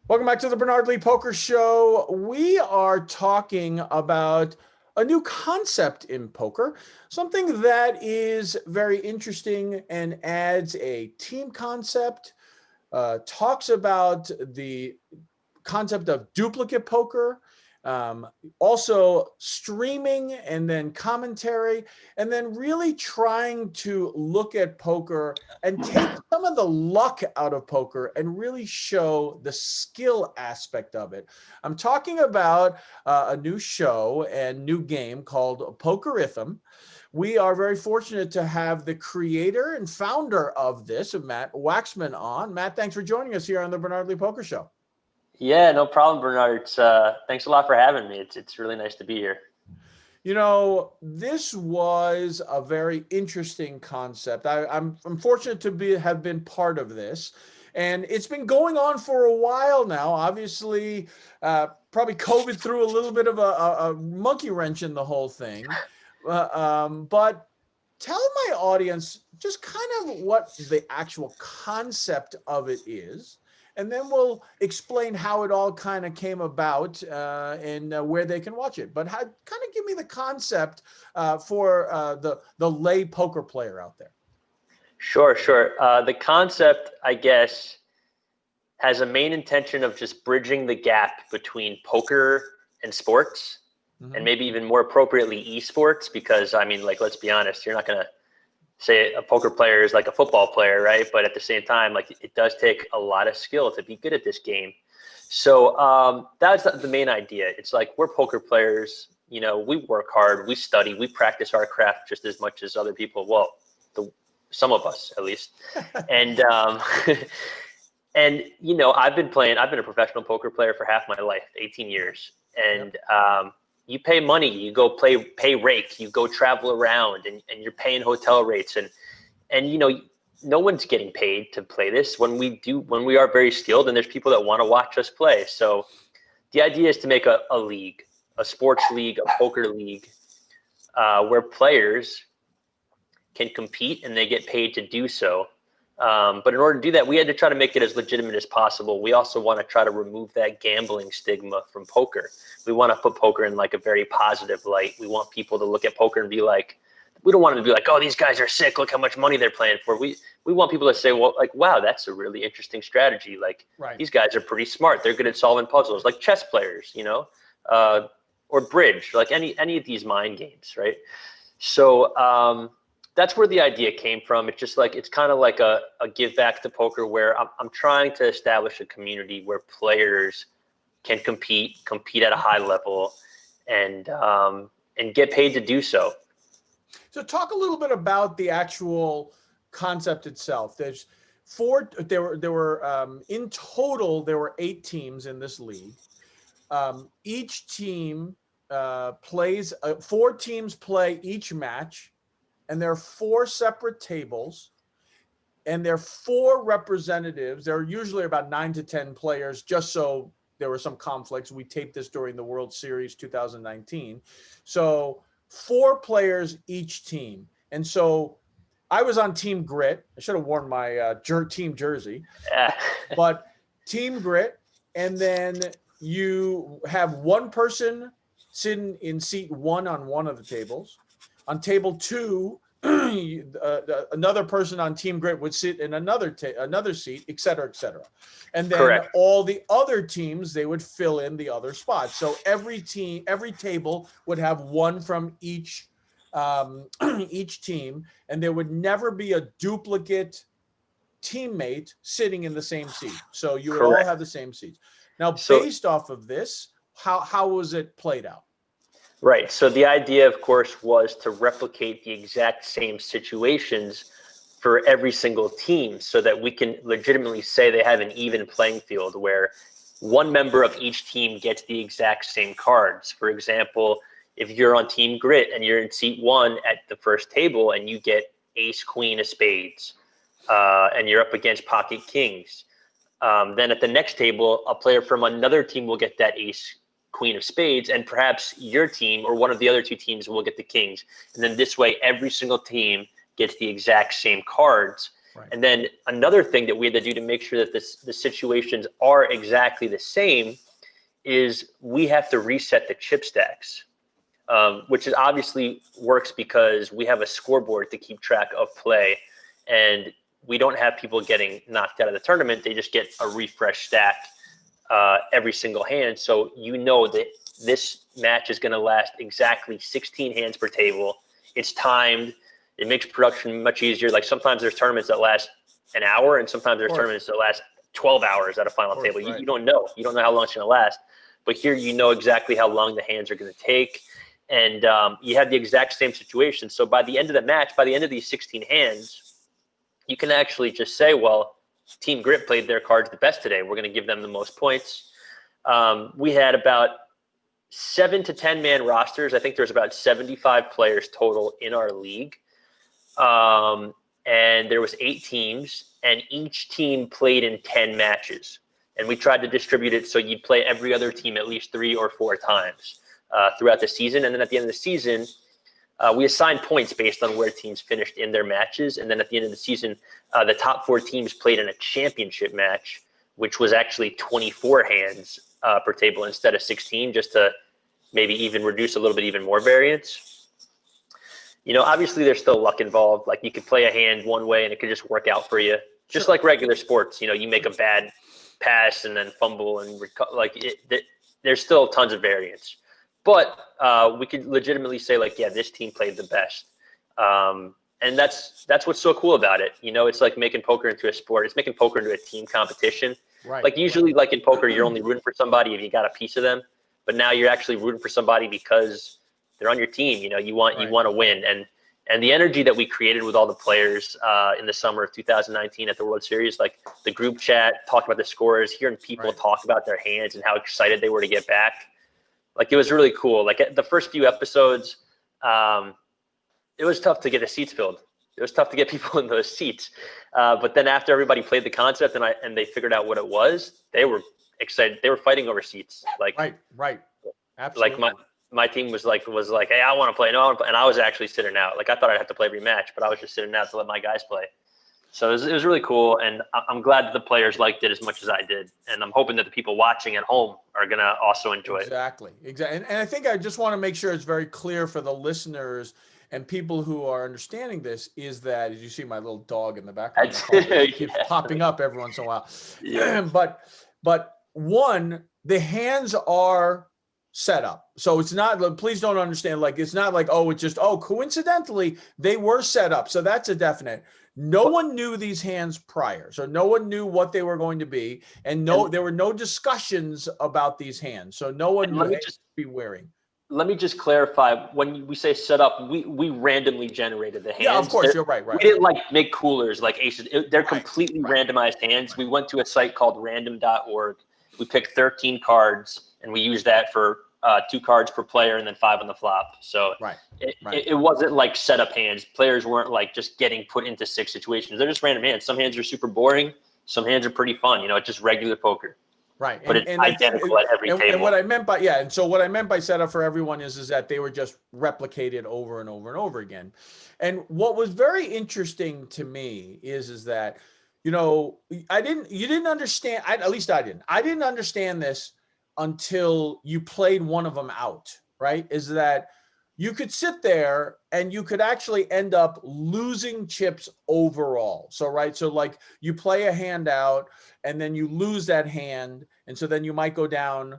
Welcome back to the Bernard Lee Poker Show. We are talking about a new concept in poker, something that is very interesting and adds a team concept, talks about the concept of duplicate poker, also streaming and then commentary, and then really trying to look at poker and take some of the luck out of poker and really show the skill aspect of it. I'm talking about a new show and new game called Pokerithm. We are very fortunate to have the creator and founder of this, Matt Waxman, on. Matt, thanks for joining us here on the Bernard Lee Poker Show. Yeah, no problem, Bernard. Thanks a lot for having me. It's really nice to be here. You know, this was a very interesting concept. I'm fortunate to have been part of this, and it's been going on for a while now. Obviously, probably COVID threw a little bit of a monkey wrench in the whole thing. But tell my audience just kind of what the actual concept of it is. And then we'll explain how it all kind of came about and where they can watch it. But kind of give me the concept for the lay poker player out there. Sure. The concept, I guess, has a main intention of just bridging the gap between poker and sports, and maybe even more appropriately esports, because, I mean, like, let's be honest, you're not going to say a poker player is like a football player, right? But at the same time, like, it does take a lot of skill to be good at this game. So that's the main idea. It's like, we're poker players, you know, we work hard, we study, we practice our craft just as much as other people. Well, some of us at least. And and you know, I've been a professional poker player for half my life, 18 years. And you pay money, you go pay rake, you go travel around, and you're paying hotel rates, and you know, no one's getting paid to play this. When we are very skilled, and there's people that want to watch us play. So the idea is to make a league, a sports league, a poker league, where players can compete and they get paid to do so. But in order to do that, we had to try to make it as legitimate as possible. We also want to try to remove that gambling stigma from poker. We want to put poker in like a very positive light. We want people to look at poker and be like, we don't want them to be like, oh, these guys are sick, look how much money they're playing for. We want people to say, well, like, wow, that's a really interesting strategy. Like, These guys are pretty smart. They're good at solving puzzles, like chess players, you know, or bridge, like any of these mind games, right? So that's where the idea came from. It's just like, it's kind of like a give back to poker, where I'm trying to establish a community where players can compete at a high level and get paid to do so. So talk a little bit about the actual concept itself. There were in total, there were 8 teams in this league. Each team plays, 4 teams play each match. And there are 4 separate tables, and there are 4 representatives. There are usually about 9 to 10 players, just so there were some conflicts. We taped this during the World Series 2019. So 4 players each team. And so I was on Team Grit. I should have worn my team jersey. But Team Grit, and then you have one person sitting in seat 1 on one of the tables. On table 2, another person on Team Grit would sit in another seat, et cetera, et cetera. And then all the other teams, they would fill in the other spots. So every table would have one from each team, and there would never be a duplicate teammate sitting in the same seat. So you would all have the same seats. Now, based off of this, how was it played out? Right. So the idea, of course, was to replicate the exact same situations for every single team, so that we can legitimately say they have an even playing field, where one member of each team gets the exact same cards. For example, if you're on Team Grit and you're in seat 1 at the first table and you get ace, queen of spades, and you're up against pocket kings, then at the next table, a player from another team will get that ace, queen of spades, and perhaps your team or one of the other 2 teams will get the kings. And then this way, every single team gets the exact same cards. Right. And then another thing that we had to do to make sure that the situations are exactly the same is we have to reset the chip stacks, which is obviously works because we have a scoreboard to keep track of play, and we don't have people getting knocked out of the tournament. They just get a refresh stack every single hand. So you know that this match is going to last exactly 16 hands per table. It's timed. It makes production much easier. Like sometimes there's tournaments that last an hour, and sometimes there's tournaments that last 12 hours at a final table. Right. You don't know. You don't know how long it's going to last. But here you know exactly how long the hands are going to take. And you have the exact same situation. So by the end of the match, by the end of these 16 hands, you can actually just say, well, Team Grit played their cards the best today. We're going to give them the most points. We had about 7 to 10 man rosters. I think there's about 75 players total in our league. And there was 8 teams, and each team played in 10 matches. And we tried to distribute it so you'd play every other team at least 3 or 4 times throughout the season. And then at the end of the season, we assigned points based on where teams finished in their matches. And then at the end of the season, the top 4 teams played in a championship match, which was actually 24 hands per table instead of 16, just to maybe even reduce a little bit even more variance. You know, obviously there's still luck involved. Like you could play a hand one way and it could just work out for you. Just like regular sports, you know, you make a bad pass and then fumble and there's still tons of variance. But we could legitimately say like, yeah, this team played the best. And that's what's so cool about it. You know, it's like making poker into a sport. It's making poker into a team competition. Right. Like usually like in poker, you're only rooting for somebody if you got a piece of them. But now you're actually rooting for somebody because they're on your team. You know, you want to win. And the energy that we created with all the players in the summer of 2019 at the World Series, like the group chat, talking about the scores, hearing people talk about their hands and how excited they were to get back. Like it was really cool. Like the first few episodes, it was tough to get the seats filled. It was tough to get people in those seats. But then after everybody played the concept and they figured out what it was, they were excited. They were fighting over seats. Like right. Absolutely. Like my team was like, hey, I want to play. No, I want to play. And I was actually sitting out. Like I thought I'd have to play every match, but I was just sitting out to let my guys play. So it was really cool. And I'm glad that the players liked it as much as I did. And I'm hoping that the people watching at home are going to also enjoy it. Exactly. And I think I just want to make sure it's very clear for the listeners and people who are understanding this is that, as you see my little dog in the background, it keeps popping up every once in a while. Yeah. But one, the hands are set up. So it's not, please don't understand, like, it's not like, oh, it's just, coincidentally, they were set up. So that's a definite. No one knew these hands prior. So no one knew what they were going to be. And there were no discussions about these hands. So no one knew what to be wearing. Let me just clarify. When we say set up, we randomly generated the hands. Yeah, of course, you're right. We didn't like make coolers like aces. They're completely randomized hands. We went to a site called random.org. We picked 13 cards, and we used that for 2 cards per player and then 5 on the flop. So it wasn't like set up hands. Players weren't like just getting put into 6 situations. They're just random hands. Some hands are super boring. Some hands are pretty fun. You know, it's just regular poker. Right. But it's identical at every table. And what I meant by, and so what I meant by setup for everyone is that they were just replicated over and over and over again. And what was very interesting to me is that, you know, you didn't understand, at least I didn't. I didn't understand this until you played one of them out, right? Is that you could sit there and you could actually end up losing chips overall. So, right. So like you play a hand out and then you lose that hand. And so then you might go down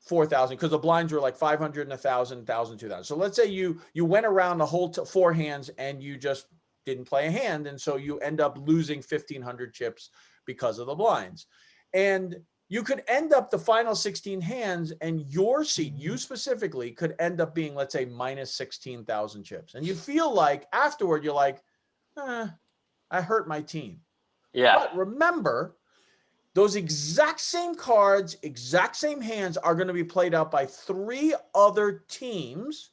4,000 because the blinds were like 500 and 1,000, 1,000, 2,000. So let's say you went around the whole 4 hands and you just didn't play a hand. And so you end up losing 1,500 chips because of the blinds. And you could end up the final 16 hands and your seat, you specifically, could end up being, let's say, minus 16,000 chips. And you feel like afterward, you're like, I hurt my team. Yeah. But remember, those exact same cards, exact same hands are going to be played out by 3 other teams.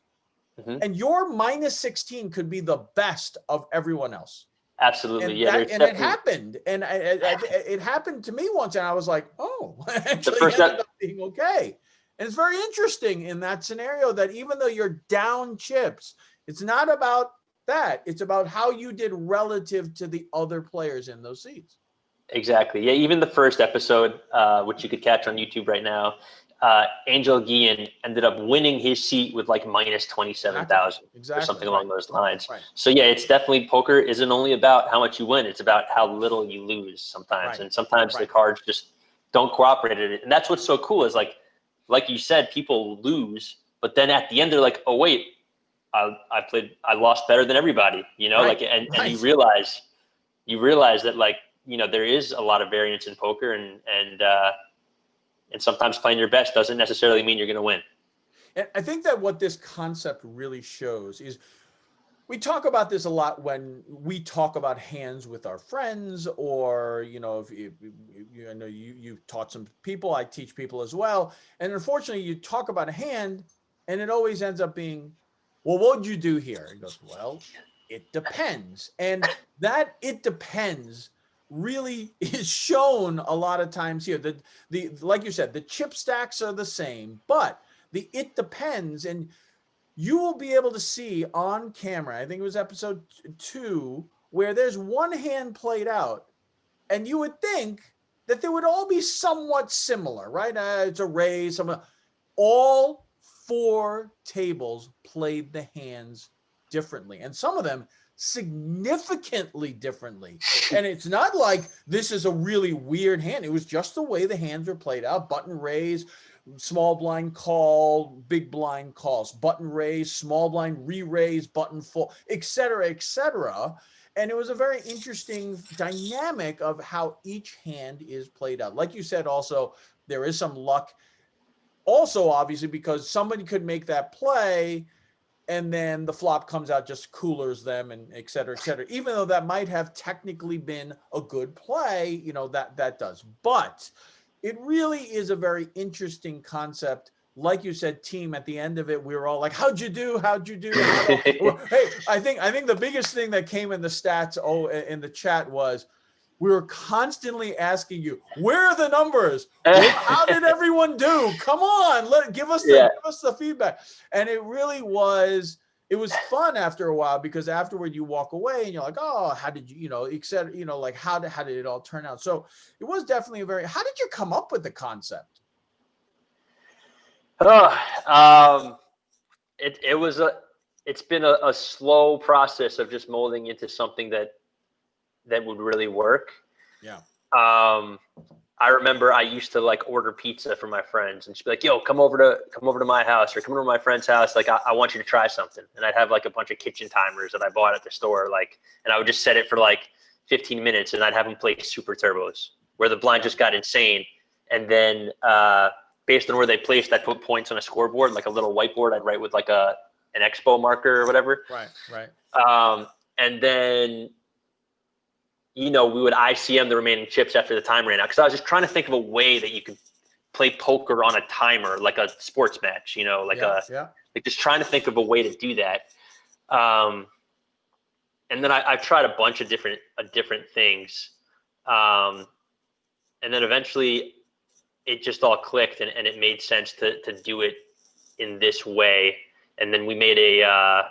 Mm-hmm. And your minus 16 could be the best of everyone else. Absolutely. And it happened. And it happened to me once. And I was like, actually ended up being okay. And it's very interesting in that scenario that even though you're down chips, it's not about that. It's about how you did relative to the other players in those seats. Exactly. Yeah. Even the first episode, which you could catch on YouTube right now, Angel Guillen ended up winning his seat with like minus 27,000 or something along those lines. Right. So yeah, it's definitely, poker isn't only about how much you win. It's about how little you lose sometimes. And sometimes the cards just don't cooperate at it. And that's what's so cool is like you said, people lose, but then at the end they're like, oh wait, I lost better than everybody, you know, and you realize that like, you know, there is a lot of variance in poker and sometimes playing your best doesn't necessarily mean you're going to win. And I think that what this concept really shows is we talk about this a lot when we talk about hands with our friends, or, you know, if I know you've taught some people, I teach people as well. And unfortunately you talk about a hand and it always ends up being, well, what would you do here? He goes, well, it depends. And that it depends really is shown a lot of times here. The like you said, the chip stacks are the same, but the it depends, and you will be able to see on camera, I think it was episode 2, where there's one hand played out, and you would think that they would all be somewhat similar, right? It's a raise. All 4 tables played the hands differently, and some of them significantly differently. And it's not like this is a really weird hand. It was just the way the hands were played out. Button raise, small blind call, big blind calls, button raise, small blind re-raise, button full, etc., etc. And it was a very interesting dynamic of how each hand is played out. Like you said, also, there is some luck. Also, obviously, because somebody could make that play and then the flop comes out, just coolers them, and et cetera, even though that might have technically been a good play, you know, that does. But it really is a very interesting concept. Like you said, team, at the end of it, we were all like, how'd you do? Hey, I think the biggest thing that came in the stats, in the chat, was we were constantly asking you, where are the numbers? How did everyone do? Come on, give us the feedback. And it really was, it was fun after a while, because afterward you walk away and you're like, oh, how did you, like how did it all turn out? So it was definitely how did you come up with the concept? It's been a slow process of just molding into something that would really work. Yeah. I remember I used to like order pizza from my friends and she'd be like, yo, come over to my house, or come over to my friend's house. Like, I want you to try something. And I'd have like a bunch of kitchen timers that I bought at the store. Like, and I would just set it for like 15 minutes and I'd have them play super turbos where the blind just got insane. And then, based on where they placed, I put points on a scoreboard, like a little whiteboard I'd write with like an expo marker or whatever. Right. And then, you know, we would ICM the remaining chips after the time ran out, because I was just trying to think of a way that you could play poker on a timer, like a sports match, you know, like just trying to think of a way to do that. And then I've tried a bunch of different things. And then eventually it just all clicked and it made sense to do it in this way. And then we made an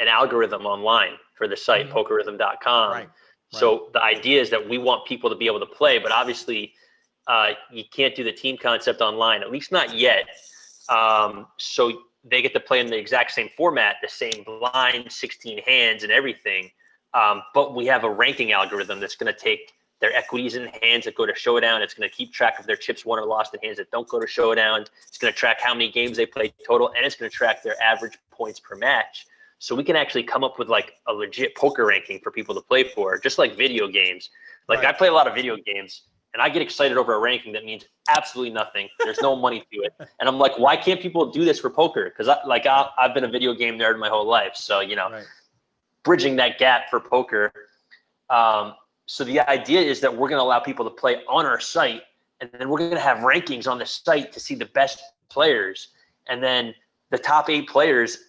algorithm online for the site, Pokerithm.com. Right. So the idea is that we want people to be able to play, but obviously you can't do the team concept online, at least not yet. So they get to play in the exact same format, the same blind, 16 hands and everything. But we have a ranking algorithm that's going to take their equities in hands that go to showdown. It's going to keep track of their chips won or lost in hands that don't go to showdown. It's going to track how many games they play total, and it's going to track their average points per match. So we can actually come up with like a legit poker ranking for people to play for, just like video games. Like I play a lot of video games and I get excited over a ranking that means absolutely nothing. There's no money to it. And I'm like, why can't people do this for poker? Because I've been a video game nerd my whole life. So, you know, bridging that gap for poker. So the idea is that we're going to allow people to play on our site, and then we're going to have rankings on the site to see the best players. And then the top 8 players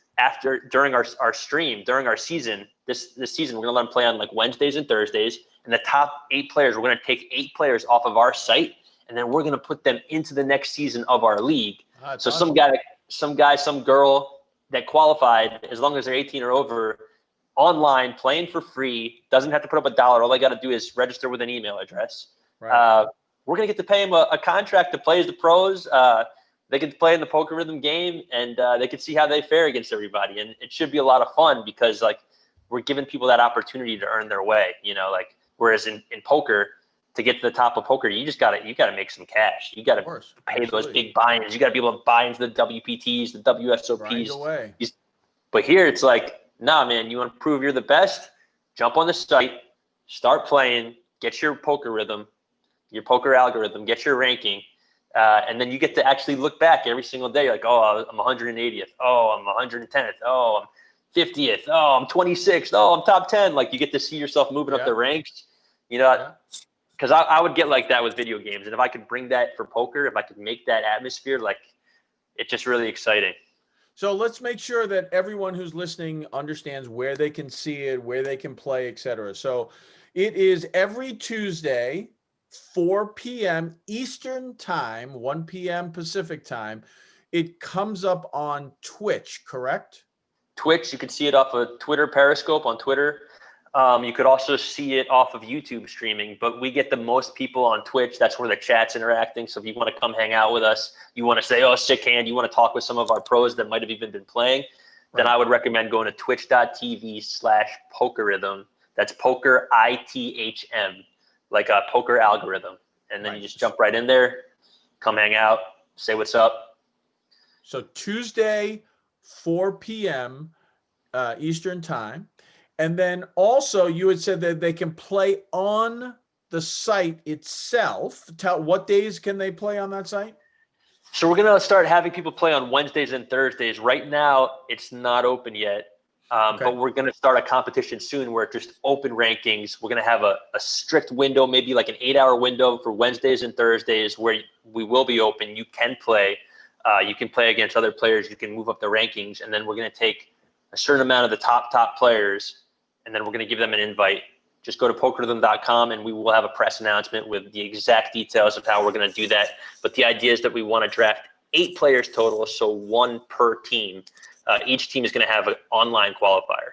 during our stream, during our season, this season, we're going to let them play on like Wednesdays and Thursdays. And the top 8 players, we're going to take 8 players off of our site, and then we're going to put them into the next season of our league. So awesome. Some guy, some girl that qualified, as long as they're 18 or over, online, playing for free, doesn't have to put up $1. All they got to do is register with an email address. Right. We're going to get to pay them a contract to play as the pros. They can play in the Pokerithm game, and they can see how they fare against everybody. And it should be a lot of fun because, like, we're giving people that opportunity to earn their way, you know, like, whereas in poker, to get to the top of poker, you gotta make some cash. You gotta pay those big buy-ins. You gotta be able to buy into the WPTs, the WSOPs. Right away. But here it's like, nah, man, you want to prove you're the best? Jump on the site, start playing, get your poker rhythm, your poker algorithm, get your ranking, and then you get to actually look back every single day. You're like, oh, I'm 180th. Oh, I'm 110th. Oh, I'm 50th. Oh, I'm 26th. Oh, I'm top 10. Like, you get to see yourself moving up the ranks. You know, because I would get like that with video games. And if I could bring that for poker, if I could make that atmosphere, like, it's just really exciting. So let's make sure that everyone who's listening understands where they can see it, where they can play, etc. So it is every Tuesday, 4 p.m. Eastern time, 1 p.m. Pacific time. It comes up on Twitch, correct? Twitch, you can see it off of Twitter, Periscope on Twitter. You could also see it off of YouTube streaming, but we get the most people on Twitch. That's where the chat's interacting. So if you want to come hang out with us, you want to say, oh, sick hand, you want to talk with some of our pros that might have even been playing, then I would recommend going to twitch.tv/Pokerithm. That's poker, ITHM, like a poker algorithm. And then you just jump right in there, come hang out, say what's up. So Tuesday, 4 p.m. Eastern time. And then also you had said that they can play on the site itself. What days can they play on that site? So we're going to start having people play on Wednesdays and Thursdays. Right now, it's not open yet, but we're going to start a competition soon where it's just open rankings. We're going to have a strict window, maybe like an 8-hour window for Wednesdays and Thursdays where we will be open. You can play. You can play against other players. You can move up the rankings. And then we're going to take a certain amount of the top players, and then we're going to give them an invite. Just go to pokerithm.com and we will have a press announcement with the exact details of how we're going to do that. But the idea is that we want to draft 8 players total, so 1 per team. Each team is going to have an online qualifier.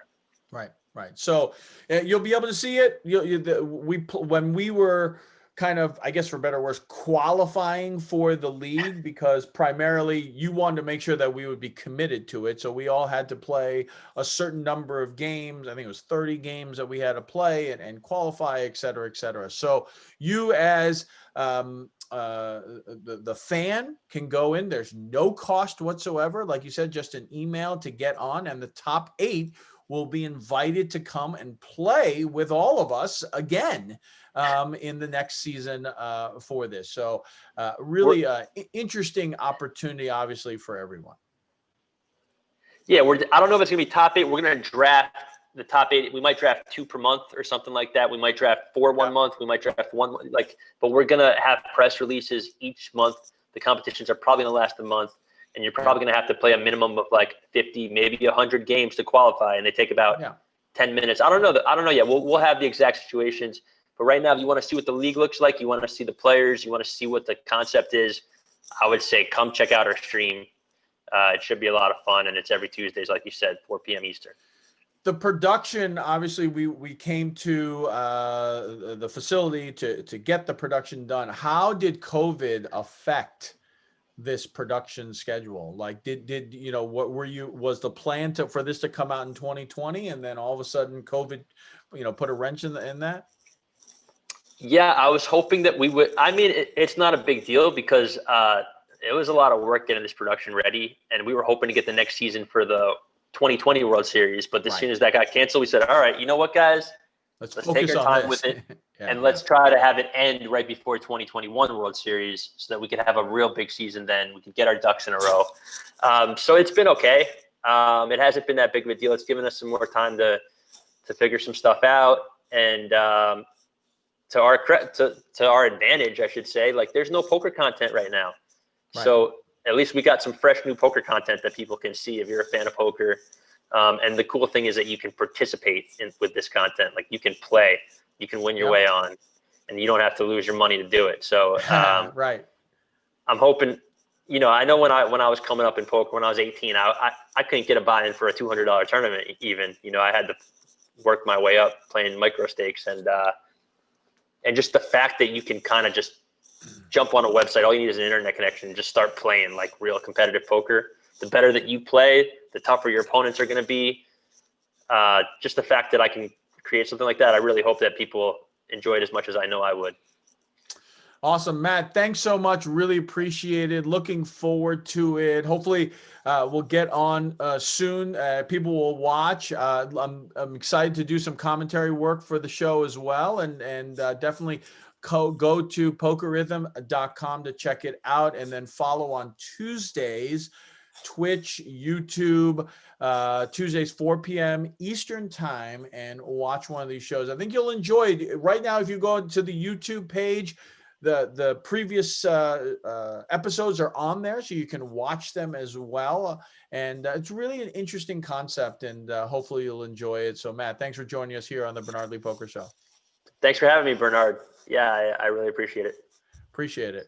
Right. So you'll be able to see it. When we were kind of, I guess for better or worse, qualifying for the league, because primarily you wanted to make sure that we would be committed to it. So we all had to play a certain number of games. I think it was 30 games that we had to play and qualify, et cetera, et cetera. So you as the fan can go in. There's no cost whatsoever. Like you said, just an email to get on, and the top 8 will be invited to come and play with all of us again in the next season for this. So really interesting opportunity, obviously, for everyone. Yeah, I don't know if it's going to be top 8. We're going to draft the top 8. We might draft 2 per month or something like that. We might draft 4 one month. We might draft 1, but we're going to have press releases each month. The competitions are probably going to last a month. And you're probably going to have to play a minimum of like 50, maybe 100 games to qualify, and they take about 10 minutes. I don't know yet. We'll have the exact situations. But right now, if you want to see what the league looks like, you want to see the players, you want to see what the concept is, I would say come check out our stream. It should be a lot of fun, and it's every Tuesdays, like you said, 4 p.m. Eastern. The production, obviously, we came to the facility to get the production done. How did COVID affect this production schedule? Like, did you know, was the plan for this to come out in 2020, and then all of a sudden COVID, put a wrench in that? Yeah, I was hoping that we would. I mean, it's not a big deal because it was a lot of work getting this production ready, and we were hoping to get the next season for the 2020 World Series. But as soon as that got canceled, we said, all right, you know what, guys? Let's take our time with it, and let's try to have it end right before 2021 World Series so that we can have a real big season then. We can get our ducks in a row. So it's been okay. It hasn't been that big of a deal. It's given us some more time to figure some stuff out. And to our advantage, I should say, like, there's no poker content right now. Right. So at least we got some fresh new poker content that people can see if you're a fan of poker. And the cool thing is that you can participate with this content. Like, you can play, you can win your way on, and you don't have to lose your money to do it. So, right. I'm hoping I know when I was coming up in poker, when I was 18, I couldn't get a buy-in for a $200 tournament even. I had to work my way up playing micro stakes, and just the fact that you can kind of just jump on a website, all you need is an internet connection, and just start playing like real competitive poker. The better that you play, the tougher your opponents are going to be. Just the fact that I can create something like that, I really hope that people enjoy it as much as I know I would. Awesome, Matt. Thanks so much. Really appreciate it. Looking forward to it. Hopefully, we'll get on soon. People will watch. I'm excited to do some commentary work for the show as well, and definitely go to pokerithm.com to check it out, and then follow on Tuesdays, Twitch, YouTube, Tuesdays 4 p.m. Eastern time, and watch one of these shows. I think you'll enjoy it. Right now, if you go to the YouTube page, the previous episodes are on there, so you can watch them as well. And it's really an interesting concept, and hopefully you'll enjoy it. So, Matt, thanks for joining us here on the Bernard Lee Poker Show. Thanks for having me, Bernard. Yeah, I really appreciate it. Appreciate it.